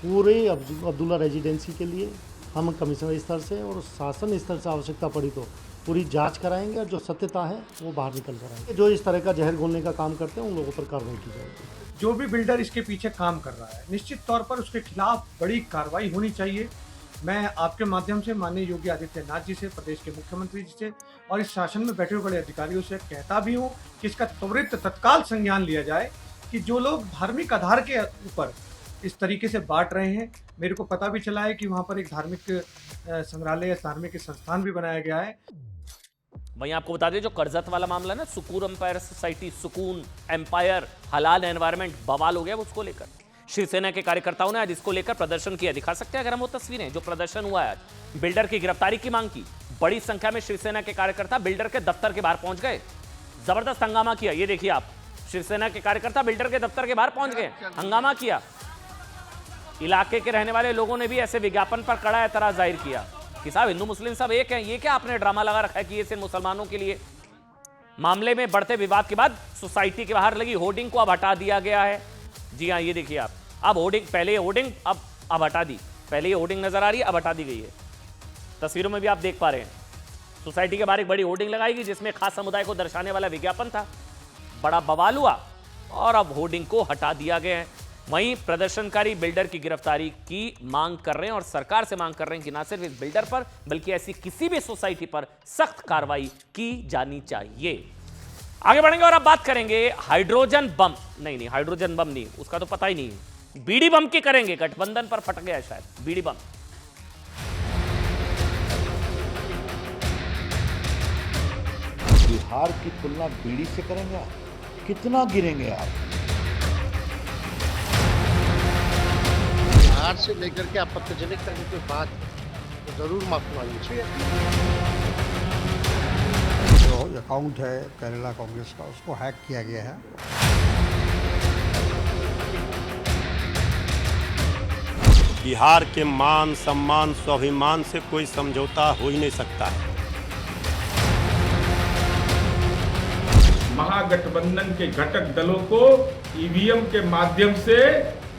पूरे अब्दुल्ला रेजिडेंसी के लिए हम कमिश्नर स्तर से और शासन स्तर से आवश्यकता पड़ी तो पूरी जांच कराएंगे और जो सत्यता है वो बाहर निकल कर आएंगे। जो इस तरह का जहर घोलने का काम करते हैं उन लोगों पर कार्रवाई की जाएगी। जो भी बिल्डर इसके पीछे काम कर रहा है, निश्चित तौर पर उसके खिलाफ बड़ी कार्रवाई होनी चाहिए। मैं आपके माध्यम से माननीय योगी आदित्यनाथ जी से, प्रदेश के मुख्यमंत्री जी से और इस शासन में बैठे हुए बड़े अधिकारियों से कहता भी हूँ कि इसका त्वरित तत्काल संज्ञान लिया जाए कि जो लोग धार्मिक आधार के ऊपर इस तरीके से बांट रहे हैं। मेरे को पता भी चला है कि वहाँ पर एक धार्मिक संग्रहालय, धार्मिक संस्थान भी बनाया गया है। वहीं आपको बता दें, जो कर्जत वाला मामला ना, सुकून एम्पायर सोसाइटी, सुकून एम्पायर हलाल एनवायरनमेंट बवाल हो गया उसको लेकर शिवसेना के कार्यकर्ताओं ने आज इसको लेकर प्रदर्शन किया। दिखा सकते हैं अगर हम वो तस्वीरें, जो प्रदर्शन हुआ है आज। बिल्डर की गिरफ्तारी की मांग की, बड़ी संख्या में शिवसेना के कार्यकर्ता बिल्डर के दफ्तर के बाहर पहुंच गए, जबरदस्त हंगामा किया। ये देखिए आप, शिवसेना के कार्यकर्ता बिल्डर के दफ्तर के बाहर पहुंच गए, हंगामा किया। इलाके के रहने वाले लोगों ने भी ऐसे विज्ञापन पर कड़ा एतराज जाहिर किया कि साहब हिंदू मुस्लिम सब एक हैं, ये क्या आपने ड्रामा लगा रखा है कि ये सिर्फ मुसलमानों के लिए। मामले में बढ़ते विवाद के बाद सोसाइटी के बाहर लगी होर्डिंग को अब हटा दिया गया है। जी हाँ, ये देखिए आप, अब होर्डिंग, पहले होर्डिंग अब हटा दी, पहले ये होर्डिंग नजर आ रही है, अब हटा दी गई है। तस्वीरों में भी आप देख पा रहे हैं, सोसाइटी के बाहर एक बड़ी होर्डिंग लगाई गई जिसमें खास समुदाय को दर्शाने वाला विज्ञापन था। बड़ा बवाल हुआ और अब होर्डिंग को हटा दिया गया है। वहीं प्रदर्शनकारी बिल्डर की गिरफ्तारी की मांग कर रहे हैं और सरकार से मांग कर रहे हैं कि न सिर्फ इस बिल्डर पर बल्कि ऐसी किसी भी सोसाइटी पर सख्त कार्रवाई की जानी चाहिए। आगे बढ़ेंगे और अब बात करेंगे हाइड्रोजन बम। नहीं, हाइड्रोजन बम नहीं, उसका तो पता ही नहीं है। बीड़ी बम की करेंगे, गठबंधन पर फट गया शायद बीड़ी बम। बिहार की तुलना बीड़ी से करेंगे आप? कितना गिरेंगे आप? बिहार से लेकर के आपत्तिजनक तक की बात तो जरूर माफी मांगनी चाहिए। जो अकाउंट है केरला कांग्रेस का, उसको हैक किया गया है। बिहार के मान सम्मान स्वाभिमान से कोई समझौता हो ही नहीं सकता है। महागठबंधन के घटक दलों को ईवीएम के माध्यम से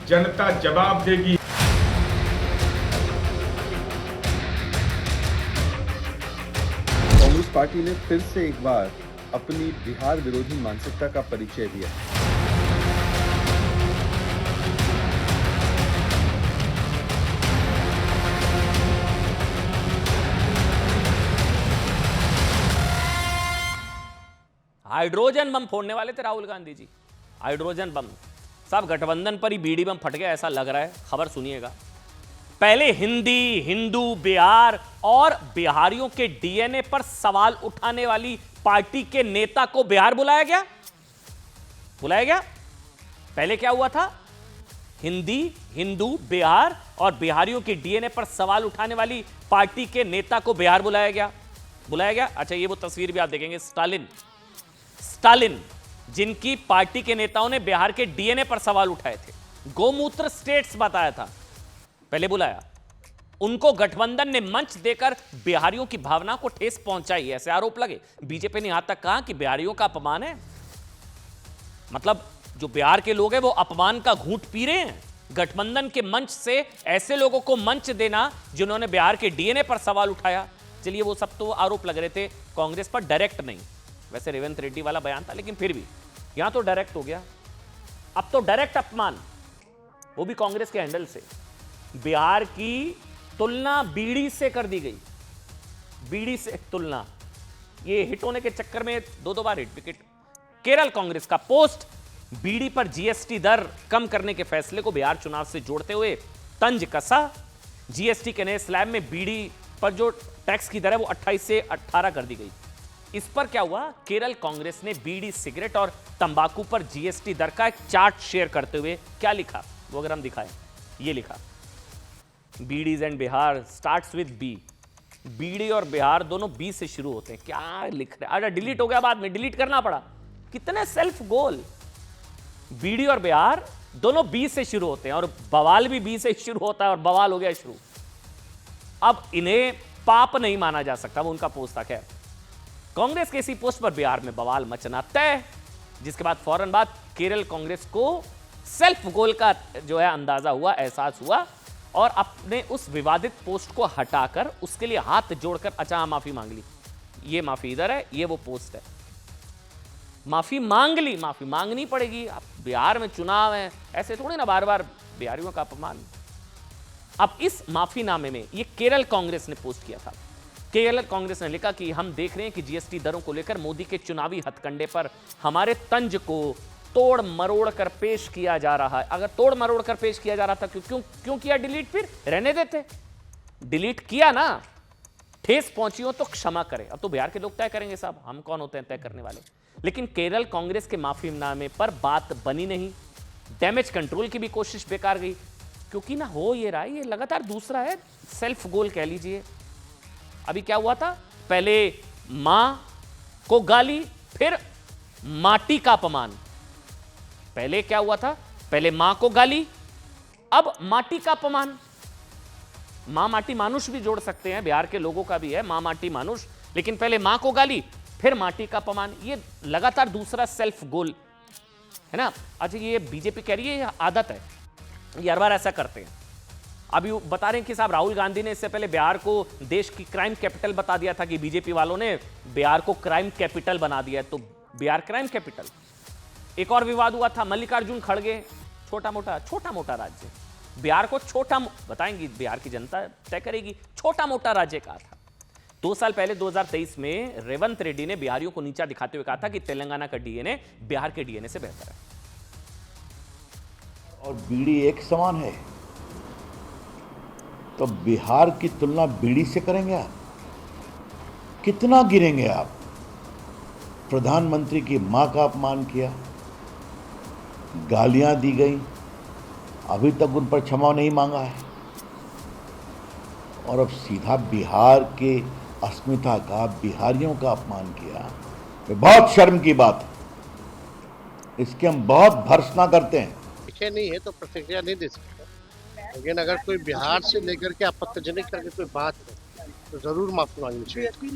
जनता जवाब देगी। कांग्रेस पार्टी ने फिर से एक बार अपनी बिहार विरोधी मानसिकता का परिचय दिया। हाइड्रोजन बम फोड़ने वाले थे राहुल गांधी जी। हाइड्रोजन बम, साहब गठबंधन पर ही बीड़ी बम फट गया ऐसा लग रहा है। खबर सुनिएगा। पहले हिंदी, हिंदू, बिहार और बिहारियों के डीएनए पर सवाल उठाने वाली पार्टी के नेता को बिहार बुलाया गया। पहले क्या हुआ था? हिंदी, हिंदू, बिहार और बिहारियों के डीएनए पर सवाल उठाने वाली पार्टी के नेता को बिहार बुलाया गया। अच्छा, ये वो तस्वीर भी आप देखेंगे, स्टालिन जिनकी पार्टी के नेताओं ने बिहार के डीएनए पर सवाल उठाए थे, गोमूत्र स्टेट्स बताया था, पहले बुलाया। उनको गठबंधन ने मंच देकर बिहारियों की भावना को ठेस पहुंचाई, ऐसे आरोप लगे। बीजेपी ने यहां तक कहा कि बिहारियों का अपमान है, मतलब जो बिहार के लोग हैं वो अपमान का घूंट पी रहे हैं। गठबंधन के मंच से ऐसे लोगों को मंच देना जिन्होंने बिहार के डीएनए पर सवाल उठाया। चलिए, वो सब तो आरोप लग रहे थे कांग्रेस पर, डायरेक्ट नहीं। वैसे रेवंत रेड्डी वाला बयान था, लेकिन फिर भी यहां तो डायरेक्ट हो गया। अब तो डायरेक्ट अपमान, वो भी कांग्रेस के हैंडल से। बिहार की तुलना बीड़ी से कर दी गई, बीड़ी से तुलना। ये हिट होने के चक्कर में 2-2 बार हिट विकेट। केरल कांग्रेस का पोस्ट, बीड़ी पर जीएसटी दर कम करने के फैसले को बिहार चुनाव से जोड़ते हुए तंज कसा। जीएसटी के नए स्लैब में बीड़ी पर जो टैक्स की दर है वो 28 से 18 कर दी गई। इस पर क्या हुआ, केरल कांग्रेस ने बीड़ी, सिगरेट और तंबाकू पर जीएसटी दर का एक चार्ट शेयर करते हुए क्या लिखा, वो अगर हम दिखाएं, ये लिखा, bidis and Bihar starts with B. Bidi और बिहार दोनों बी से शुरू होते हैं। क्या लिख रहे हैं? अरे डिलीट हो गया, बाद में डिलीट करना पड़ा। कितने सेल्फ गोल। बीड़ी और बिहार दोनों बी से शुरू होते हैं और बवाल भी बी से शुरू होता है और बवाल हो गया शुरू। अब इन्हें पाप नहीं माना जा सकता, वो उनका पोस्ट था। खैर, कांग्रेस के इसी पोस्ट पर बिहार में बवाल मचना तय, जिसके बाद फौरन बाद केरल कांग्रेस को सेल्फ गोल का जो है अंदाजा हुआ, एहसास हुआ और अपने उस विवादित पोस्ट को हटाकर उसके लिए हाथ जोड़कर अच्छा माफी मांग ली। ये माफी इधर है, ये वो पोस्ट है। माफी मांग ली, माफी मांगनी पड़ेगी। अब बिहार में चुनाव है, ऐसे थोड़ी ना बार बार बिहारियों का अपमान। अब इस माफीनामे में ये केरल कांग्रेस ने पोस्ट किया था। केरल कांग्रेस ने लिखा कि हम देख रहे हैं कि जीएसटी दरों को लेकर मोदी के चुनावी हथकंडे पर हमारे तंज को तोड़ मरोड़ कर पेश किया जा रहा है। अगर तोड़ मरोड़ कर पेश किया जा रहा था क्यों किया डिलीट? फिर रहने देते, डिलीट किया ना, ठेस पहुंची हो तो क्षमा करें। अब तो बिहार के लोग तय करेंगे साहब, हम कौन होते हैं तय करने वाले। लेकिन केरल कांग्रेस के माफीनामे पर बात बनी नहीं। डैमेज कंट्रोल की भी कोशिश बेकार गई, क्योंकि ना हो ये रहा है, ये लगातार दूसरा है सेल्फ गोल कह लीजिए। अभी क्या हुआ था, पहले मां को गाली, फिर माटी का अपमान। पहले क्या हुआ था, पहले मां को गाली, अब माटी का अपमान। मां माटी मानुष भी जोड़ सकते हैं, बिहार के लोगों का भी है मां माटी मानुष, लेकिन पहले मां को गाली फिर माटी का अपमान। ये लगातार दूसरा सेल्फ गोल है ना। अच्छा, ये बीजेपी कह रही है ये आदत है, ये हर बार ऐसा करते हैं। अभी बता रहे हैं कि साहब राहुल गांधी ने इससे पहले बिहार को देश की क्राइम कैपिटल बता दिया था कि बीजेपी वालों ने बिहार को क्राइम कैपिटल बना दिया है, तो बिहार क्राइम कैपिटल। एक और विवाद हुआ था, मल्लिकार्जुन खड़गे, छोटा मोटा राज्य, बिहार को छोटा, बताएंगी बिहार की जनता तय करेगी, छोटा मोटा राज्य कहा था। 2 साल पहले 2023 में रेवंत रेड्डी ने बिहारियों को नीचा दिखाते हुए कहा था कि तेलंगाना का डीएनए बिहार के डीएनए से बेहतर है। और बीड़ी एक समान है, तो बिहार की तुलना बीड़ी से करेंगे आप? कितना गिरेंगे आप? प्रधानमंत्री की मां का अपमान किया, गालियां दी गई, अभी तक उन पर क्षमा नहीं मांगा है, और अब सीधा बिहार के अस्मिता का, बिहारियों का अपमान किया। ये बहुत शर्म की बात है, इसकी हम बहुत भर्त्सना करते हैं। पीछे नहीं है तो प्रतिक्रिया नहीं दे सकते, लेकिन अगर कोई बिहार से लेकर के आपत्तिजनक करके कोई बात है तो जरूर माफी मांगनी चाहिए।